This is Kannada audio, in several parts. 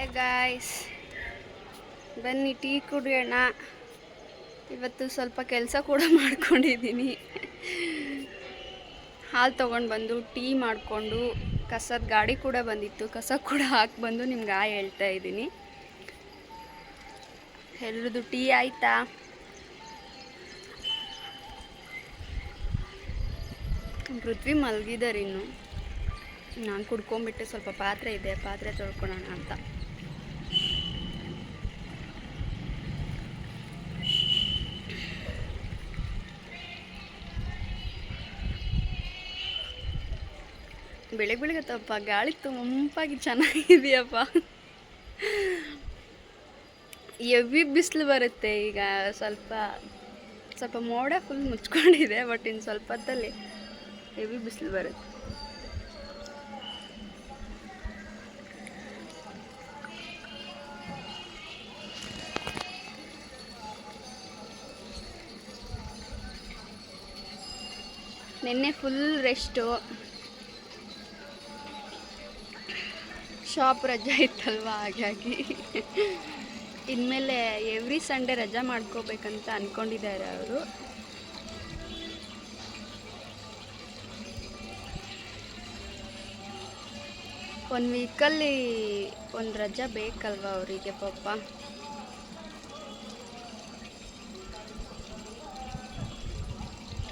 ಹಾಯ್ ಗಾಯ್ಸ್, ಬನ್ನಿ ಟೀ ಕುಡಿಯೋಣ. ಇವತ್ತು ಸ್ವಲ್ಪ ಕೆಲಸ ಕೂಡ ಮಾಡ್ಕೊಂಡಿದ್ದೀನಿ. ಹಾಲು ತೊಗೊಂಡು ಬಂದು ಟೀ ಮಾಡಿಕೊಂಡು ಕಸದ ಗಾಡಿ ಕೂಡ ಬಂದಿತ್ತು, ಕಸ ಕೂಡ ಹಾಕಿ ಬಂದು ನಿಮ್ಗೆ ಹೇಳ್ತಾ ಇದ್ದೀನಿ. ಎಲ್ರದ್ದು ಟೀ ಆಯಿತಾ? ಪೃಥ್ವಿ ಮಲಗಿದ್ದಾರೆ ಇನ್ನು. ನಾನು ಕುಡ್ಕೊಂಬಿಟ್ಟು ಸ್ವಲ್ಪ ಪಾತ್ರೆ ಇದೆ, ಪಾತ್ರೆ ತೊಳ್ಕೊಳ್ಳೋಣ ಅಂತ. ಬೆಳಗ್ಗೆ ತಪ್ಪ ಗಾಳಿ ತಂಪಾಗಿ ಚೆನ್ನಾಗಿದೆಯಪ್ಪ. ಎವಿ ಬಿಸಿಲು ಬರುತ್ತೆ. ಈಗ ಸ್ವಲ್ಪ ಮೋಡ ಫುಲ್ ಮುಚ್ಕೊಂಡಿದೆ, ಬಟ್ ಇನ್ನು ಸ್ವಲ್ಪ ಹೊತ್ತಲ್ಲಿ ಹೆವಿ ಬಿಸಿಲು ಬರುತ್ತೆ. ನಿನ್ನೆ ಫುಲ್ ರೆಸ್ಟು, ಶಾಪ್ ರಜೆ ಇತ್ತಲ್ವ, ಹಾಗಾಗಿ ಇನ್ಮೇಲೆ ಎವ್ರಿ ಸಂಡೇ ರಜಾ ಮಾಡ್ಕೋಬೇಕಂತ ಅಂದ್ಕೊಂಡಿದ್ದಾರೆ ಅವರು. ಒಂದು ವೀಕಲ್ಲಿ ಒಂದು ರಜಾ ಬೇಕಲ್ವ ಅವರಿಗೆ ಪಾಪ.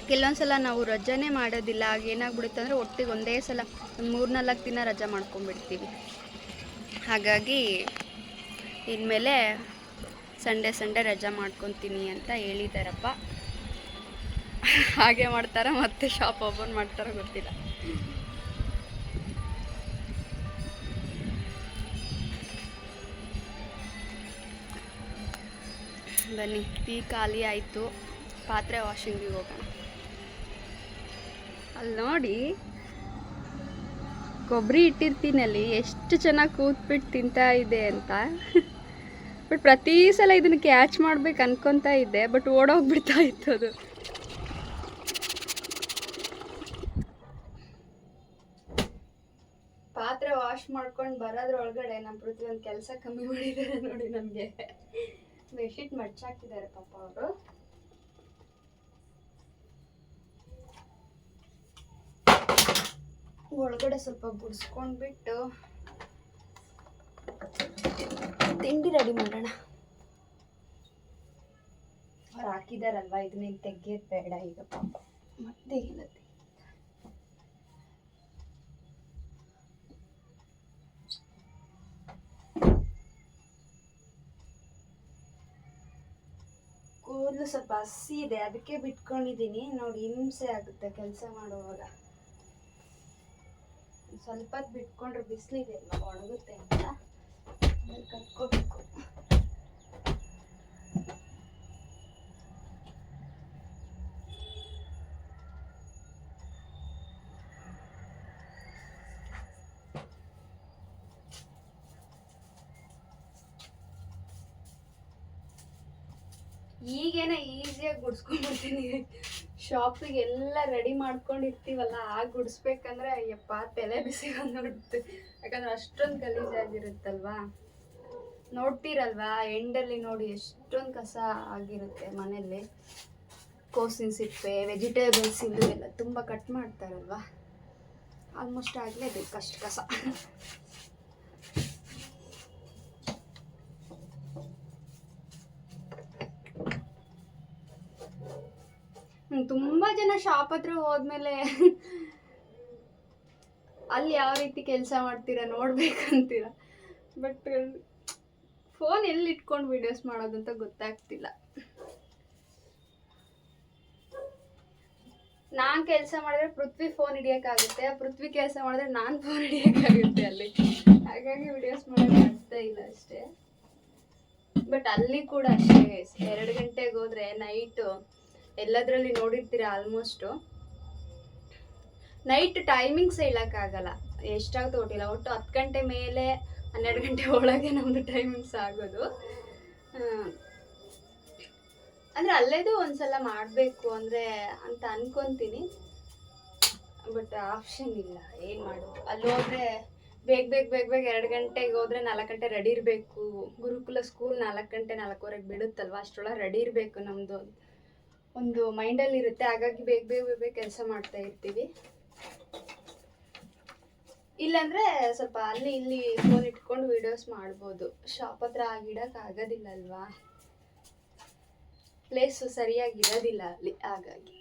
ಕೆಲವೊಂದ್ಸಲ ನಾವು ರಜಾನೇ ಮಾಡೋದಿಲ್ಲ. ಆಗ ಏನಾಗ್ಬಿಡುತ್ತೆ ಅಂದರೆ ಒಟ್ಟಿಗೆ ಒಂದೇ ಸಲ ಒಂದು 3-4 ದಿನ ರಜಾ ಮಾಡ್ಕೊಂಡ್ಬಿಡ್ತೀವಿ. ಹಾಗಾಗಿ ಇನ್ಮೇಲೆ ಸಂಡೇ ರಜಾ ಮಾಡ್ಕೊತೀನಿ ಅಂತ ಹೇಳಿದಾರಪ್ಪ. ಹಾಗೆ ಮಾಡ್ತಾರ, ಮತ್ತೆ ಶಾಪ್ ಓಪನ್ ಮಾಡ್ತಾರ ಗೊತ್ತಿಲ್ಲ. ಬನ್ನಿ, ಟೀ ಖಾಲಿ ಆಯಿತು, ಪಾತ್ರೆ ವಾಷಿಂಗಿಗೆ ಹೋಗೋಣ. ಅಲ್ಲಿ ನೋಡಿ, ಕೊಬ್ಬರಿ ಇಟ್ಟಿರ್ತೀನಲ್ಲಿ ಎಷ್ಟು ಚೆನ್ನಾಗಿ ಕೂತ್ಬಿಟ್ಟು ತಿಂತಾ ಇದೆ ಅಂತ. ಬಟ್ ಪ್ರತಿ ಸಲ ಇದನ್ನು ಕ್ಯಾಚ್ ಮಾಡ್ಬೇಕು ಅನ್ಕೊತಾ ಇದ್ದೆ, ಬಟ್ ಓಡೋಗ್ಬಿಡ್ತಾ ಇತ್ತು ಅದು. ಪಾತ್ರೆ ವಾಶ್ ಮಾಡ್ಕೊಂಡು ಬರೋದ್ರೊಳಗಡೆ ನಮ್ಮ ಪೃಥ್ವಿ ಒಂದು ಕೆಲಸ ಕಮ್ಮಿ ಮಾಡಿದ್ದಾರೆ ನೋಡಿ. ನಮಗೆ ಬೆಡ್ಶೀಟ್ ಮಡ್ಚಾಕಿದ್ದಾರೆ ಪಾಪ ಅವರು. ಒಳಗಡೆ ಸ್ವಲ್ಪ ಗುಡಿಸ್ಕೊಂಡ್ಬಿಟ್ಟು ತಿಂಡಿ ರೆಡಿ ಮಾಡೋಣ. ಅವ್ರು ಹಾಕಿದಾರಲ್ವ, ಇದನ್ನೇನು ತೆಗಿಯೋದು ಬೇಡ ಈಗ ಪಾಪ. ಮತ್ತೆ ಇಲ್ಲತ್ತೆ ಕೂದಲು ಸ್ವಲ್ಪ ಹಸಿ ಇದೆ, ಅದಕ್ಕೆ ಬಿಟ್ಕೊಂಡಿದ್ದೀನಿ ನೋಡಿ. ಹಿಂಸೆ ಆಗುತ್ತೆ ಕೆಲಸ ಮಾಡುವಾಗ. ಸ್ವಲ್ಪ ಹೊತ್ತು ಬಿಟ್ಕೊಂಡ್ರೆ ಬಿಸಿಲಿದೆ ಅಲ್ವಾ, ಒಣಗುತ್ತೆ ಅಂತ ಆಮೇಲೆ ಕಟ್ಕೋಬೇಕು. ಈಗೇನ ಈಸಿಯಾಗಿ ಗುಡಿಸ್ಕೊಂಡ್ಬಿಡ್ತೀನಿ. ಶಾಪಿಗೆ ಎಲ್ಲ ರೆಡಿ ಮಾಡ್ಕೊಂಡಿರ್ತೀವಲ್ಲ, ಆಗ ಗುಡಿಸ್ಬೇಕಂದ್ರೆ ಅಯ್ಯಪ್ಪ ತಲೆ ಬಿಸಿ ಬಂದ್ಬಿಡುತ್ತೆ. ಯಾಕಂದ್ರೆ ಅಷ್ಟೊಂದು ಗಲೀಜಾಗಿರುತ್ತಲ್ವಾ. ನೋಡ್ತೀರಲ್ವಾ ಎಂಡಲ್ಲಿ ನೋಡಿ ಎಷ್ಟೊಂದು ಕಸ ಆಗಿರುತ್ತೆ ಮನೆಯಲ್ಲಿ. ಕೋಸಿನ ಸಿಪ್ಪೆ, ವೆಜಿಟೇಬಲ್ಸ್ ಇದು ಎಲ್ಲ ತುಂಬ ಕಟ್ ಮಾಡ್ತಾರಲ್ವಾ, ಆಲ್ಮೋಸ್ಟ್ ಆಗಲೇಬೇಕು ಅಷ್ಟು ಕಸ. ತುಂಬ ಜನ ಶಾಪ್ ಹತ್ರ ಹೋದ್ಮೇಲೆ ಅಲ್ಲಿ ಯಾವ ರೀತಿ ಕೆಲಸ ಮಾಡ್ತೀರಾ ನೋಡ್ಬೇಕಂತೀರ, ಬಟ್ ಫೋನ್ ಎಲ್ಲಿ ಇಟ್ಕೊಂಡು ವಿಡಿಯೋಸ್ ಮಾಡೋದಂತ ಗೊತ್ತಾಗ್ತಿಲ್ಲ. ನಾನು ಕೆಲಸ ಮಾಡಿದ್ರೆ ಪೃಥ್ವಿ ಫೋನ್ ಹಿಡಿಯೋಕ್ಕಾಗುತ್ತೆ, ಪೃಥ್ವಿ ಕೆಲಸ ಮಾಡಿದ್ರೆ ನಾನು ಫೋನ್ ಹಿಡಿಯೋಕ್ಕಾಗುತ್ತೆ ಅಲ್ಲಿ. ಹಾಗಾಗಿ ವಿಡಿಯೋಸ್ ಮಾಡೋಕೆ ಆಗ್ತಾ ಇಲ್ಲ ಅಷ್ಟೇ. ಬಟ್ ಅಲ್ಲಿ ಕೂಡ ಅಷ್ಟೇ, 2 ಗಂಟೆಗೆ ಹೋದ್ರೆ ನೈಟು ಎಲ್ಲದರಲ್ಲಿ ನೋಡಿರ್ತೀರ ಆಲ್ಮೋಸ್ಟು. ನೈಟ್ ಟೈಮಿಂಗ್ಸ್ ಹೇಳೋಕ್ಕಾಗಲ್ಲ, ಎಷ್ಟಾಗುತ್ತೆ ಗೊತ್ತಿಲ್ಲ. ಒಟ್ಟು 10 ಗಂಟೆ ಮೇಲೆ 12 ಗಂಟೆ ಒಳಗೆ ನಮ್ಮದು ಟೈಮಿಂಗ್ಸ್ ಆಗೋದು. ಅಂದರೆ ಅಲ್ಲೇದು ಒಂದ್ಸಲ ಮಾಡಬೇಕು ಅಂದರೆ ಅಂತ ಅನ್ಕೊತೀನಿ, ಬಟ್ ಆಪ್ಷನ್ ಇಲ್ಲ, ಏನು ಮಾಡೋದು. ಅಲ್ಲಿ ಹೋದರೆ ಬೇಗ ಬೇಗ ಬೇಗ ಬೇಗ 2 ಗಂಟೆಗೆ ಹೋದ್ರೆ 4 ಗಂಟೆ ರೆಡಿ ಇರಬೇಕು. ಗುರುಕುಲ ಸ್ಕೂಲ್ 4 ಗಂಟೆ 4:15ಗೆ ಬಿಡುತ್ತಲ್ವ, ಅಷ್ಟರೊಳಗೆ ರೆಡಿ ಇರಬೇಕು ನಮ್ಮದು ಒಂದು ಮೈಂಡಲ್ಲಿ ಇರುತ್ತೆ. ಹಾಗಾಗಿ ಬೇಗ ಬೇಗ ಬೇಗ ಬೇಗ ಕೆಲಸ ಮಾಡ್ತಾ ಇರ್ತೀವಿ. ಇಲ್ಲಾಂದರೆ ಸ್ವಲ್ಪ ಅಲ್ಲಿ ಇಲ್ಲಿ ಫೋನ್ ಇಟ್ಕೊಂಡು ವೀಡಿಯೋಸ್ ಮಾಡ್ಬೋದು. ಶಾಪ್ ಹತ್ರ ಆಗಿಡಕ್ಕೆ ಆಗೋದಿಲ್ಲ ಅಲ್ವಾ, ಪ್ಲೇಸು ಸರಿಯಾಗಿರೋದಿಲ್ಲ ಅಲ್ಲಿ. ಹಾಗಾಗಿ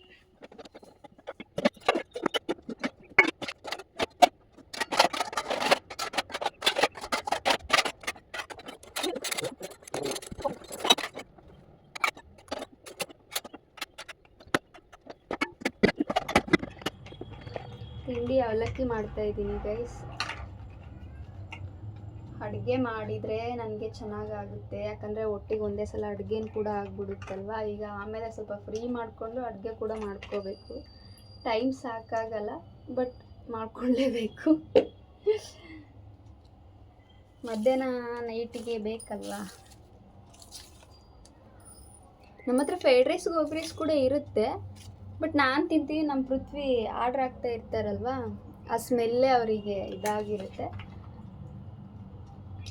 ತಿಂಡಿ ಅವಲಕ್ಕಿ ಮಾಡ್ತಾ ಇದ್ದೀನಿ ಗೈಸ್. ಅಡುಗೆ ಮಾಡಿದರೆ ನನಗೆ ಚೆನ್ನಾಗಾಗುತ್ತೆ, ಯಾಕಂದರೆ ಒಟ್ಟಿಗೆ ಒಂದೇ ಸಲ ಅಡುಗೆನ ಕೂಡ ಆಗಿಬಿಡುತ್ತಲ್ವ. ಈಗ ಆಮೇಲೆ ಸ್ವಲ್ಪ ಫ್ರೀ ಮಾಡಿಕೊಂಡು ಅಡುಗೆ ಕೂಡ ಮಾಡ್ಕೋಬೇಕು. ಟೈಮ್ ಸಾಕಾಗಲ್ಲ, ಬಟ್ ಮಾಡ್ಕೊಳ್ಳೇಬೇಕು. ಮಧ್ಯಾಹ್ನ ನೈಟಿಗೆ ಬೇಕಲ್ವ. ನಮ್ಮ ಹತ್ರ ಫ್ರೈಡ್ ರೈಸ್ ಗೋಬಿ ರೈಸ್ ಕೂಡ ಇರುತ್ತೆ, ಬಟ್ ನಾನು ತಿಂತೀನಿ. ನಮ್ಮ ಪೃಥ್ವಿ ಆರ್ಡ್ರ್ ಆಗ್ತಾ ಇರ್ತಾರಲ್ವ, ಆ ಸ್ಮೆಲ್ಲೇ ಅವರಿಗೆ ಇದಾಗಿರುತ್ತೆ,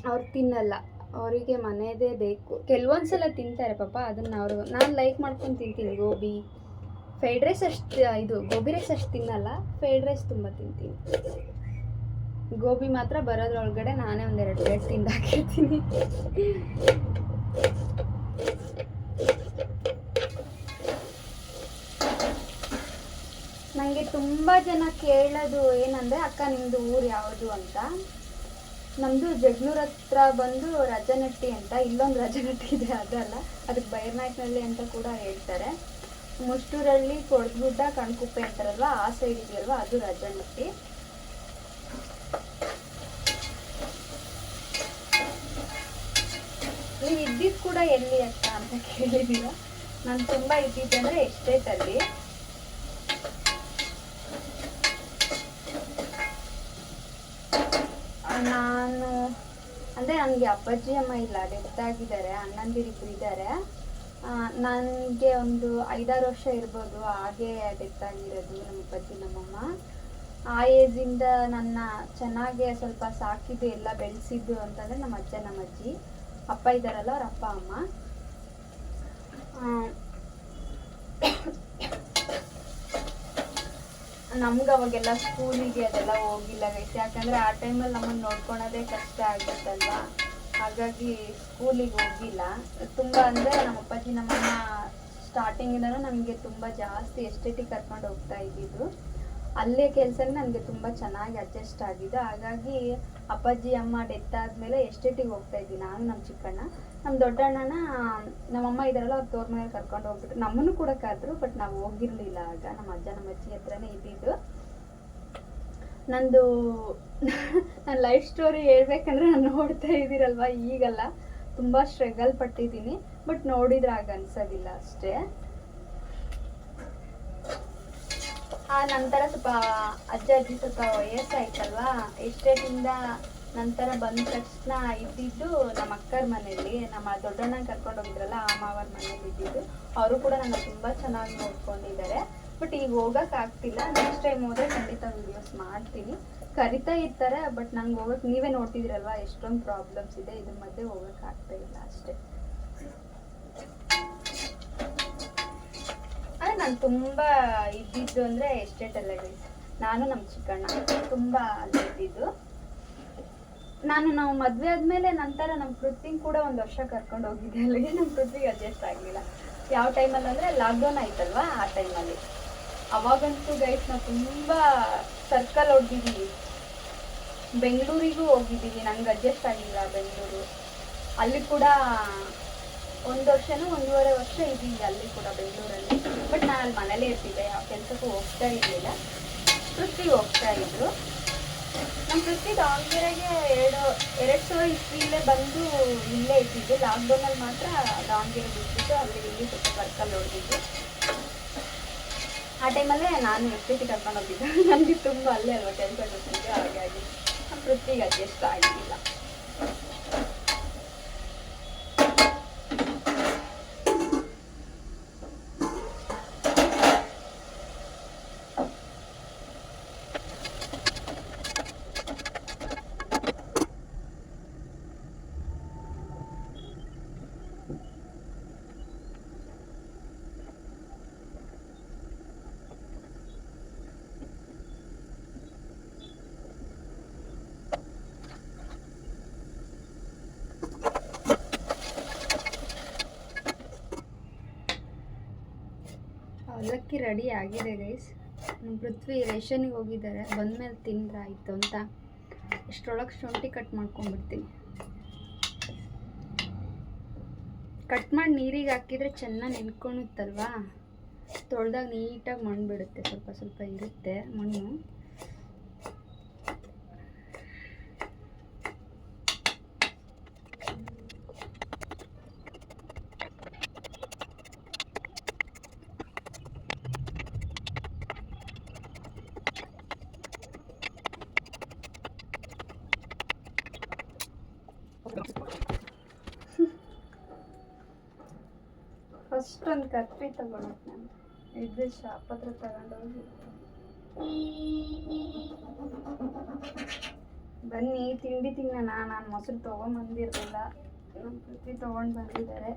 ಅವ್ರು ತಿನ್ನಲ್ಲ. ಅವರಿಗೆ ಮನೆಯದೇ ಬೇಕು. ಕೆಲವೊಂದು ಸಲ ತಿಂತಾರೆ ಪಾಪ, ಅದನ್ನು ನಾನು ಲೈಕ್ ಮಾಡ್ಕೊಂಡು ತಿಂತೀನಿ. ಫ್ರೈಡ್ ರೈಸ್ ಅಷ್ಟು ಗೋಬಿ ರೈಸ್ ಅಷ್ಟು ತಿನ್ನಲ್ಲ, ಫ್ರೈಡ್ ರೈಸ್ ತುಂಬ ತಿಂತೀನಿ. ಗೋಬಿ ಮಾತ್ರ ಬರೋದ್ರೊಳಗಡೆ ನಾನೇ ಒಂದೆರಡು ಪ್ಲೇಟ್ ತಿಂದಾಕಿರ್ತೀನಿ. ನನಗೆ ತುಂಬ ಜನ ಕೇಳೋದು ಏನಂದರೆ, ಅಕ್ಕ ನಿಮ್ಮದು ಊರು ಯಾವುದು ಅಂತ. ನಮ್ಮದು ಜಗಳೂರು ಹತ್ರ ಬಂದು ರಜನಟ್ಟಿ ಅಂತ, ಇಲ್ಲೊಂದು ರಜನಟ್ಟಿ ಇದೆ, ಅದಲ್ಲ, ಅದಕ್ಕೆ ಬೈರ್ನಾಯ್ಕನಹಳ್ಳಿ ಅಂತ ಕೂಡ ಹೇಳ್ತಾರೆ. ಮುಷ್ಟೂರಲ್ಲಿ ಕೊಡಗುಡ್ಡ ಕಣ್ಕುಪ್ಪೆ ಅಂತಾರಲ್ವ, ಆ ಸೈಡ್ ಇದೆಯಲ್ವ, ಅದು ರಜನಟ್ಟಿ. ನೀವು ಇದ್ದಿದ್ದು ಕೂಡ ಎಲ್ಲಿ ಅಕ್ಕ ಅಂತ ಕೇಳಿದ್ದೀರ. ನಾನು ತುಂಬ ಇದ್ದಿದ್ದಂದರೆ ಎಸ್ಟೇಟಲ್ಲಿ. ನಾನು ಅಂದರೆ ನನಗೆ ಅಪ್ಪಾಜಿ ಅಮ್ಮ ಇಲ್ಲ, ಡೆತ್ ಆಗಿದ್ದಾರೆ. ಅಣ್ಣಂದಿರಿಬ್ಬರು ಇದ್ದಾರೆ. ನನಗೆ ಒಂದು 5-6 ವರ್ಷ ಇರ್ಬೋದು, ಹಾಗೆ ಡೆತ್ ಆಗಿರೋದು ನಮ್ಮ ಅಪ್ಪಾಜಿ ನಮ್ಮಮ್ಮ. ಆ ಏಜಿಂದ ನನ್ನ ಚೆನ್ನಾಗೆ ಸ್ವಲ್ಪ ಸಾಕಿದ್ದು ಎಲ್ಲ ಬೆಳೆಸಿದ್ದು ಅಂತಂದರೆ ನಮ್ಮ ಅಜ್ಜ ನಮ್ಮ ಅಜ್ಜಿ. ಅಪ್ಪ ಇದ್ದಾರಲ್ಲ, ಅವ್ರ ಅಪ್ಪ ಅಮ್ಮ. ನಮ್ಗೆ ಅವಾಗೆಲ್ಲ ಸ್ಕೂಲಿಗೆ ಅದೆಲ್ಲ ಹೋಗಿಲ್ಲ ಗೈಸ್, ಯಾಕಂದರೆ ಆ ಟೈಮಲ್ಲಿ ನಮ್ಮನ್ನು ನೋಡ್ಕೊಳೋದೇ ಕಷ್ಟ ಆಗಿತ್ತಲ್ವ. ಹಾಗಾಗಿ ಸ್ಕೂಲಿಗೆ ಹೋಗಿಲ್ಲ. ತುಂಬ ಅಂದರೆ ನಮ್ಮ ಅಪ್ಪಾಜಿ ನಮ್ಮಮ್ಮ ಸ್ಟಾರ್ಟಿಂಗಿಂದನೂ ನಮಗೆ ತುಂಬ ಜಾಸ್ತಿ ಎಸ್ಟೇಟಿಗೆ ಕರ್ಕೊಂಡು ಹೋಗ್ತಾ ಇದ್ದಿದ್ದು. ಅಲ್ಲೇ ಕೆಲಸನೇ ನನಗೆ ತುಂಬ ಚೆನ್ನಾಗಿ ಅಡ್ಜಸ್ಟ್ ಆಗಿದ್ದು. ಹಾಗಾಗಿ ಅಪ್ಪಾಜಿ ಅಮ್ಮ ಡೆತ್ ಆದಮೇಲೆ ಎಸ್ಟೇಟಿಗೆ ಹೋಗ್ತಾ ಇದ್ವಿ ನಾನು, ನಮ್ಮ ಚಿಕ್ಕಣ್ಣ. ನಮ್ಮ ದೊಡ್ಡಣ್ಣನ ನಮ್ಮಮ್ಮ ಇದ್ದಾರಲ್ಲ, ಅವ್ರು ತೋರ್ ಮನೇಲಿ ಕರ್ಕೊಂಡು ಹೋಗ್ಬಿಟ್ರು. ನಮ್ಮನ್ನು ಕೂಡ ಕರೆದ್ರು, ಬಟ್ ನಾವು ಹೋಗಿರಲಿಲ್ಲ. ಆಗ ನಮ್ಮ ಅಜ್ಜ ನಮ್ಮ ಅಜ್ಜಿ ಹತ್ರನೇ ಇದ್ದಿದ್ದು. ನಂದು ನನ್ನ ಲೈಫ್ ಸ್ಟೋರಿ ಹೇಳ್ಬೇಕಂದ್ರೆ, ನಾನು ನೋಡ್ತಾ ಇದ್ದೀರಲ್ವ, ಈಗಲ್ಲ, ತುಂಬ ಸ್ಟ್ರಗಲ್ ಪಟ್ಟಿದ್ದೀನಿ. ಬಟ್ ನೋಡಿದ್ರೆ ಆಗ ಅನ್ಸೋದಿಲ್ಲ ಅಷ್ಟೇ. ಆ ನಂತರ ಸ್ವಲ್ಪ ಅಜ್ಜ ಅಜ್ಜಿ ಸ್ವಲ್ಪ ವಯಸ್ಸಾಯ್ತಲ್ವ, ಎಸ್ಟೇಟಿಂದ ನಂತರ ಬಂದ ತಕ್ಷಣ ಇದ್ದಿದ್ದು ನಮ್ಮ ಅಕ್ಕರ ಮನೆಯಲ್ಲಿ. ನಮ್ಮ ದೊಡ್ಡಣ್ಣ ಕರ್ಕೊಂಡು ಹೋಗಿದ್ರಲ್ಲ, ಆ ಮಾವರ ಮನೇಲಿ ಇದ್ದಿದ್ದು. ಅವರು ಕೂಡ ನನ್ನ ತುಂಬ ಚೆನ್ನಾಗಿ ನೋಡ್ಕೊಂಡಿದ್ದಾರೆ. ಬಟ್ ಈಗ ಹೋಗೋಕ್ಕಾಗ್ತಿಲ್ಲ. ನೆಕ್ಸ್ಟ್ ಟೈಮ್ ಹೋದರೆ ಖಂಡಿತ ವೀಡಿಯೋಸ್ ಮಾಡ್ತೀನಿ. ಕರಿತಾ ಇರ್ತಾರೆ, ಬಟ್ ನಂಗೆ ಹೋಗೋಕ್ಕೆ ನೀವೇ ನೋಡ್ತಿದ್ದೀರಲ್ವ ಎಷ್ಟೊಂದು ಪ್ರಾಬ್ಲಮ್ಸ್ ಇದೆ, ಇದ್ರ ಮಧ್ಯೆ ಹೋಗೋಕ್ಕಾಗ್ತಾ ಇಲ್ಲ ಅಷ್ಟೇ. ನಾನು ತುಂಬ ಇದ್ದಿದ್ದು ಅಂದರೆ ಎಸ್ಟೇಟಲ್ಲೇ ಗೈಸ್. ನಾನು ನಮ್ಮ ಚಿಕ್ಕಣ್ಣ ತುಂಬ ಅಲ್ಲಿ ಇದ್ದಿದ್ದು. ನಾವು ಮದುವೆ ಆದಮೇಲೆ ನಂತರ ನಮ್ಮ ಪೃಥ್ವಿಗೆ ಕೂಡ 1 ವರ್ಷ ಕರ್ಕೊಂಡು ಹೋಗಿದ್ದೆ ಅಲ್ಲಿಗೆ. ನಮ್ಮ ಪೃಥ್ವಿಗೆ ಅಡ್ಜಸ್ಟ್ ಆಗಲಿಲ್ಲ. ಯಾವ ಟೈಮಲ್ಲಿ ಅಂದರೆ ಲಾಕ್ಡೌನ್ ಆಯ್ತಲ್ವ, ಆ ಟೈಮಲ್ಲಿ. ಅವಾಗಂತೂ ಗೈಸ್ ನಾವು ತುಂಬ ಸರ್ಕಲ್ ಹೊಡೆದಿದ್ದೀವಿ. ಬೆಂಗಳೂರಿಗೂ ಹೋಗಿದ್ದೀವಿ, ನಂಗೆ ಅಡ್ಜಸ್ಟ್ ಆಗಿಲ್ಲ ಬೆಂಗಳೂರು. ಅಲ್ಲಿ ಕೂಡ 1 ವರ್ಷನೂ 1.5 ವರ್ಷ ಇದ್ದೀವಿ ಅಲ್ಲಿ ಕೂಡ ಬೆಂಗಳೂರಲ್ಲಿ. ಬಟ್ ನಾನು ಅಲ್ಲಿ ಮನೇಲೇ ಇರ್ತಿದ್ದೆ, ಯಾವ ಕೆಲಸಕ್ಕೂ ಹೋಗ್ತಾ ಇರಲಿಲ್ಲ. ಪೃಥ್ವಿಗೆ ಹೋಗ್ತಾ ಇದ್ರು. ನಮ್ಮ ಪೃಥ್ವಿ ದಾವಣಗೆರೆಗೆ 2000 ಇಸ್ವಿಲೇ ಬಂದು ಇಲ್ಲೇ ಇದ್ದಿದ್ದು. ಲಾಕ್ಡೌನಲ್ಲಿ ಮಾತ್ರ ದಾವಣಗೆರೆ ಬಿಟ್ಬಿಟ್ಟು ಅಲ್ಲಿ ಇಲ್ಲಿ ಸ್ವಲ್ಪ ಸರ್ಕಲ್ ಹೊಡೆದಿದ್ದು. ಆ ಟೈಮಲ್ಲೇ ನಾನು ಎಸ್ಟೇಟಿ ಕರ್ಕೊಂಡು ಹೋಗಿದ್ದೆ. ನನಗೆ ತುಂಬ ಅಲ್ಲೇ ಅಲ್ವ ಕೆಲಸ ಗೊತ್ತಿದ್ದೆ, ಹಾಗಾಗಿ ನಮ್ಮ ಪೃಥ್ವಿಗೆ ಅಡ್ಜಸ್ಟ್ ಆಗಿಲ್ಲ. ಅವಲಕ್ಕಿ ರೆಡಿ ಆಗಿದೆ ಗೈಸ್. ನಮ್ಮ ಪೃಥ್ವಿ ರೇಷನ್ಗೆ ಹೋಗಿದ್ದಾರೆ, ಬಂದಮೇಲೆ ತಿಂದ್ರೆ ಆಯಿತು ಅಂತ ಅಷ್ಟರೊಳಗೆ ಶುಂಠಿ ಕಟ್ ಮಾಡ್ಕೊಂಡ್ಬಿಡ್ತೀನಿ. ಕಟ್ ಮಾಡಿ ನೀರಿಗೆ ಹಾಕಿದರೆ ಚೆನ್ನಾಗಿ ನೆನ್ಕೊಳುತ್ತಲ್ವಾ, ತೊಳೆದಾಗ ನೀಟಾಗಿ ಮಣ್ಣು ಬಿಡುತ್ತೆ, ಸ್ವಲ್ಪ ಸ್ವಲ್ಪ ಇರುತ್ತೆ ಮಣ್ಣು. ಫಸ್ಟ್ ಒಂದು ಕತ್ರಿ ತಗೊಳಕ್ ನಾನು ಇದು ಶಾಪ್ ಹತ್ರ ತಗೊಂಡೋಗಿ. ಬನ್ನಿ ತಿಂಡಿ ತಿನ್ನೋಣ. ನಾನು ಮೊಸರು ತೊಗೊಂಬಂದಿರಲಿಲ್ಲ, ನಮ್ಮ ಪೃಥ್ವಿ ತೊಗೊಂಡು ಬಂದಿದ್ದಾರೆ.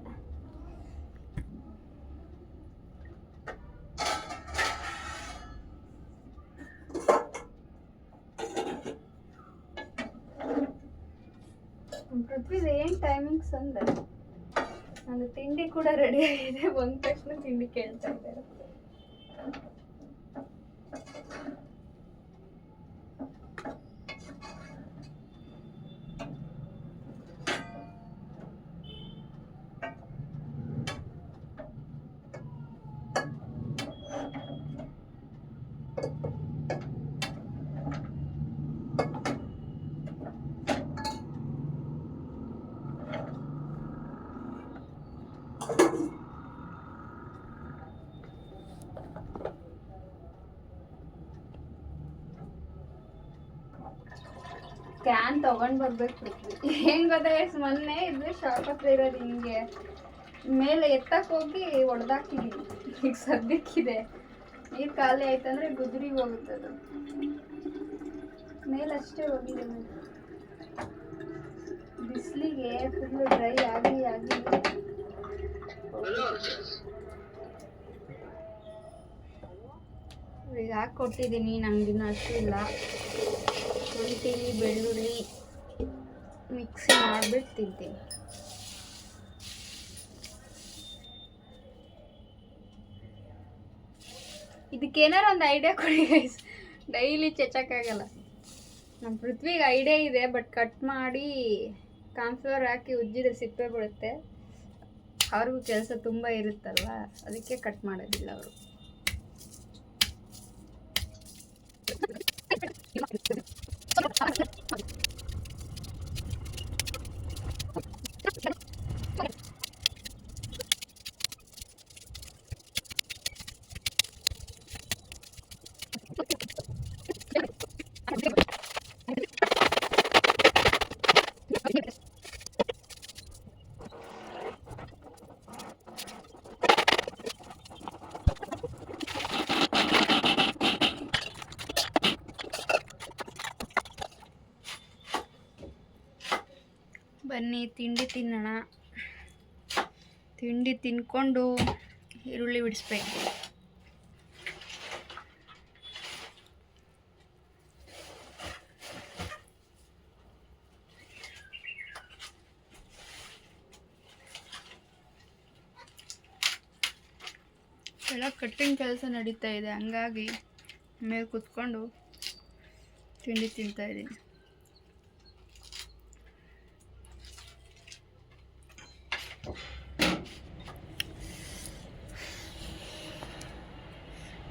ಪೃಥ್ವಿದು ಏನು ಟೈಮಿಂಗ್ಸ್ ಅಂದರೆ, ನಂದು ತಿಂಡಿ ಕೂಡ ರೆಡಿ ಆಗಿದೆ, ಬಂದ ತಕ್ಷಣ ತಿಂಡಿ ಕೇಳ್ತಾ ಇದ್ದಾರೆ. ಕ್ಯಾನ್ ತಗೊಂಡು ಬರ್ಬೇಕು. ಹೆಂಗ್ ಗೊತ್ತಾ, ಮೊನ್ನೆ ಇದು ಶಾಪ್ ಹತ್ರ ಇರೋದು ಹಿಂಗೆ ಮೇಲೆ ಎತ್ತಕ್ಕೆ ಹೋಗಿ ಹೊಡೆದಾಕಿದೀನಿ. ಈಗ ಸದ್ಯಕ್ಕಿದೆ, ನೀರು ಖಾಲಿ ಆಯ್ತಂದ್ರೆ ಗುದ್ರಿಗೆ ಹೋಗುತ್ತೆ ಅದು. ಮೇಲಷ್ಟೇ ಹೋಗಿದೆ, ಬಿಸಿಲಿಗೆ ಫುಲ್ಲು ಡ್ರೈ ಆಗಿ ಆಗಿ ಈಗ ಹಾಕಿ ಕೊಟ್ಟಿದ್ದೀನಿ. ನಂಗಿನ್ನೂ ಅಷ್ಟು ಇಲ್ಲ. ಶುಂಠಿ ಬೆಳ್ಳುಳ್ಳಿ ಮಿಕ್ಸಿ ಮಾಡಿಬಿಟ್ಟು ತಿಂತೀನಿ. ಇದಕ್ಕೇನಾರು ಒಂದು ಐಡಿಯಾ ಕೊಡಿ ಗೈಸ್, ಡೈಲಿ ಚೆಚ್ಚಕ್ಕಾಗಲ್ಲ. ನಮ್ಮ ಪೃಥ್ವಿಗೆ ಐಡಿಯಾ ಇದೆ, ಬಟ್ ಕಟ್ ಮಾಡಿ ಕಾರ್ನ್ಫ್ಲವರ್ ಹಾಕಿ ಉಜ್ಜಿದ್ರೆ ಸಿಪ್ಪೆ ಬೀಳುತ್ತೆ. ಅವ್ರಿಗೂ ಕೆಲಸ ತುಂಬ ಇರುತ್ತಲ್ವ, ಅದಕ್ಕೆ ಕಟ್ ಮಾಡೋದಿಲ್ಲ ಅವರು. ಬನ್ನಿ ತಿಂಡಿ ತಿನ್ನೋಣ. ತಿಂಡಿ ತಿನ್ಕೊಂಡು ಈರುಳ್ಳಿ ಬಿಡಿಸ್ಬೇಕು. ಎಲ್ಲ ಕಟ್ಟಿಂಗ್ ಕೆಲಸ ನಡೀತಾ ಇದೆ, ಹಂಗಾಗಿ ಮೇಲೆ ಕೂತ್ಕೊಂಡು ತಿಂಡಿ ತಿಂತಾ ಇದ್ದೀನಿ.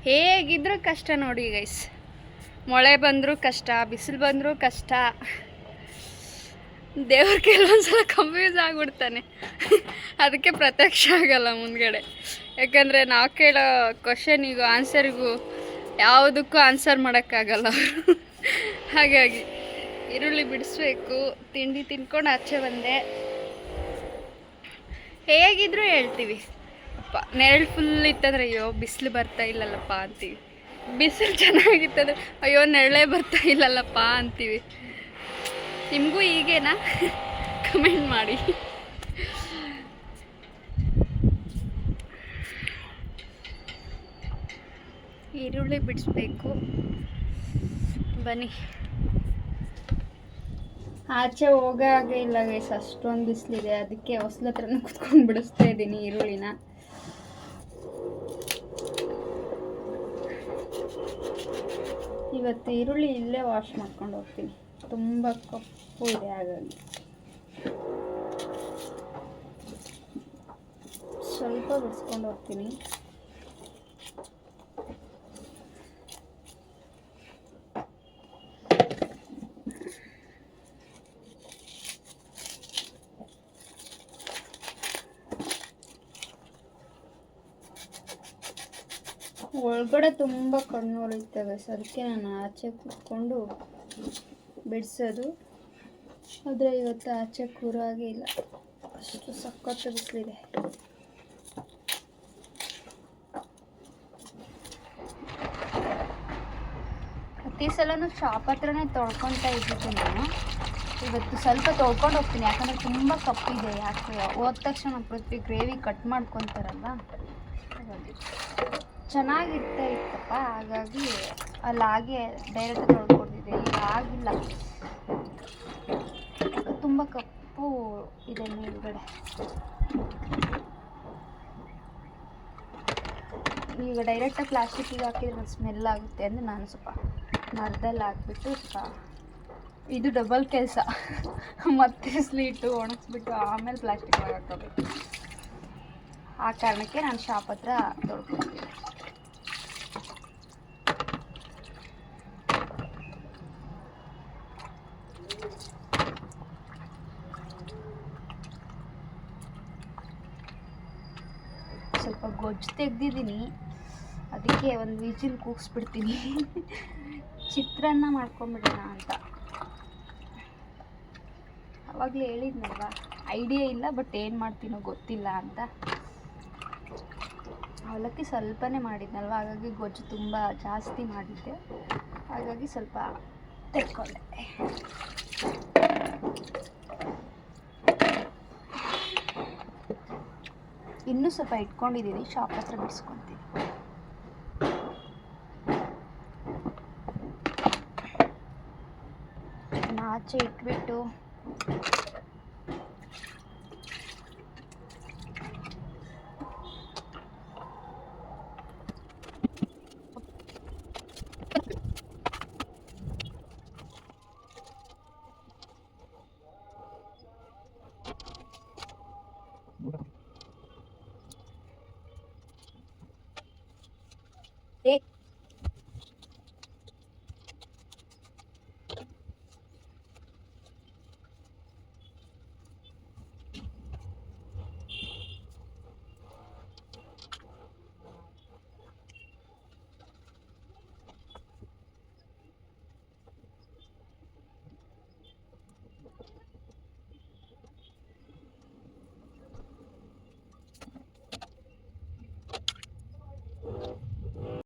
ಹೇಗಿದ್ರೂ ಕಷ್ಟ ನೋಡಿ ಗೈಸ್, ಮಳೆ ಬಂದರೂ ಕಷ್ಟ, ಬಿಸಿಲು ಬಂದರೂ ಕಷ್ಟ. ದೇವ್ರ ಕೆಲವೊಂದ್ಸಲ ಕನ್ಫ್ಯೂಸ್ ಆಗಿಬಿಡ್ತಾನೆ, ಅದಕ್ಕೆ ಪ್ರತ್ಯಕ್ಷ ಆಗಲ್ಲ ಮುಂದ್ಗಡೆ. ಯಾಕಂದರೆ ನಾವು ಕೇಳೋ ಕ್ವಶನಿಗೂ ಆನ್ಸರಿಗೂ ಯಾವುದಕ್ಕೂ ಆನ್ಸರ್ ಮಾಡೋಕ್ಕಾಗಲ್ಲ ಅವರು. ಹಾಗಾಗಿ ಈರುಳ್ಳಿ ಬಿಡಿಸ್ಬೇಕು. ತಿಂಡಿ ತಿನ್ಕೊಂಡು ಆಚೆ ಬಂದೆ. ಹೇಗಿದ್ರೂ ಹೇಳ್ತೀವಿ, ಅಪ್ಪ ನೆರಳು ಫುಲ್ ಇತ್ತಂದ್ರೆ ಅಯ್ಯೋ ಬಿಸಿಲು ಬರ್ತಾ ಇಲ್ಲಲ್ಲಪ್ಪ ಅಂತೀವಿ. ಬಿಸಿಲು ಚೆನ್ನಾಗಿತ್ತಂದ್ರೆ ಅಯ್ಯೋ ನೆರಳೇ ಬರ್ತಾ ಇಲ್ಲಲ್ಲಪ್ಪ ಅಂತೀವಿ. ನಿಮಗೂ ಹೀಗೇನಾ? ಕಮೆಂಟ್ ಮಾಡಿ. ಈರುಳ್ಳಿ ಬಿಡಿಸ್ಬೇಕು, ಬನ್ನಿ. ಆಚೆ ಹೋಗಾಗೆ ಇಲ್ಲ ಗೈಸ್, ಅಷ್ಟೊಂದು ಬಿಸಿಲಿದೆ. ಅದಕ್ಕೆ ಹೊಸ್ಲ ಹತ್ರನ ಕುತ್ಕೊಂಡು ಬಿಡಿಸ್ತಾ ಇದ್ದೀನಿ ಈರುಳ್ಳಿನ. ಇವತ್ತು ಈರುಳ್ಳಿ ಇಲ್ಲೇ ವಾಶ್ ಮಾಡ್ಕೊಂಡು ಹೋಗ್ತೀನಿ, ತುಂಬ ಕಪ್ಪು ಇದೆ ಹಾಗಾಗಿ. ಸ್ವಲ್ಪ ಬಿಡಿಸ್ಕೊಂಡು ಹೋಗ್ತೀನಿ. ಒಳಗಡೆ ತುಂಬ ಕಣ್ಣು ಹೊಳಿತವೆ, ಅದಕ್ಕೆ ನಾನು ಆಚೆ ಕೂತ್ಕೊಂಡು ಬಿಡಿಸೋದು. ಆದರೆ ಇವತ್ತು ಆಚೆ ಕೂರಾಗೆ ಇಲ್ಲ, ಅಷ್ಟು ಸಖತ್ತು ಬಿಸಿಲಿದೆ. ಪ್ರತಿ ಸಲನೂ ಶಾಪ್ ಹತ್ರನೇ ತೊಳ್ಕೊತಾ ಇದ್ದಿದ್ದು ನಾನು. ಇವತ್ತು ಸ್ವಲ್ಪ ತೊಳ್ಕೊಂಡು ಹೋಗ್ತೀನಿ, ಯಾಕಂದರೆ ತುಂಬ ಕಪ್ಪಿದೆ. ಯಾಕೆ ಹೋದ ತಕ್ಷಣ ಪೃಥ್ವಿ ಗ್ರೇವಿ ಕಟ್ ಮಾಡ್ಕೊತಾರಲ್ಲ, ಹಾಗಾಗಿ ಚೆನ್ನಾಗಿರ್ತಾ ಇತ್ತಪ್ಪ. ಹಾಗಾಗಿ ಅಲ್ಲಾಗೆ ಡೈರೆಕ್ಟ್ ತೊಳ್ಕೊಡ್ತಿದ್ದೆ. ಈಗ ಆಗಿಲ್ಲ, ತುಂಬ ಕಪ್ಪು ಇದೆ ಮೇಲ್ಗಡೆ. ಈಗ ಡೈರೆಕ್ಟಾಗಿ ಪ್ಲಾಸ್ಟಿಕ್ಕಿಗೆ ಹಾಕಿದ್ರೆ ಸ್ಮೆಲ್ ಆಗುತ್ತೆ ಅಂದರೆ ನಾನು ಸ್ವಲ್ಪ ಮರದಲ್ಲಿ ಹಾಕ್ಬಿಟ್ಟು ಇದು ಡಬಲ್ ಕೆಲಸ. ಮತ್ತೆ ಸ್ಲೀಟು ಒಣಗಿಸ್ಬಿಟ್ಟು ಆಮೇಲೆ ಪ್ಲಾಸ್ಟಿಕ್ ಒಳಗೆ ಹಾಕೋಬೇಕು. ಆ ಕಾರಣಕ್ಕೆ ನಾನು ಶಾಪ್ ಹತ್ರ ತೊಳ್ಕೊತೀನಿ. ಸ್ವಲ್ಪ ಗೊಜ್ಜು ತೆಗ್ದಿದ್ದೀನಿ, ಅದಕ್ಕೆ ಒಂದು ವಿಜಿಲ್ ಕೂಗಿಸ್ಬಿಡ್ತೀನಿ. ಚಿತ್ರಾನ್ನ ಮಾಡ್ಕೊಂಬಿಡೋಣ ಅಂತ. ಆವಾಗಲೇ ಹೇಳಿದ್ನಲ್ವ, ಐಡಿಯಾ ಇಲ್ಲ, ಬಟ್ ಏನು ಮಾಡ್ತೀನೋ ಗೊತ್ತಿಲ್ಲ ಅಂತ. ಅವಲಕ್ಕಿ ಸ್ವಲ್ಪನೇ ಮಾಡಿದ್ನಲ್ವ, ಹಾಗಾಗಿ ಗೊಜ್ಜು ತುಂಬ ಜಾಸ್ತಿ ಮಾಡಿದ್ದೆ, ಹಾಗಾಗಿ ಸ್ವಲ್ಪ ತೆಕ್ಕೊಂಡೆ. ಇನ್ನೂ ಸ್ವಲ್ಪ ಇಟ್ಕೊಂಡಿದ್ದೀನಿ, ಶಾಪ್ ಹತ್ರ ಬಿಡಿಸ್ಕೊತೀನಿ. ಆಚೆ ಇಟ್ಬಿಟ್ಟು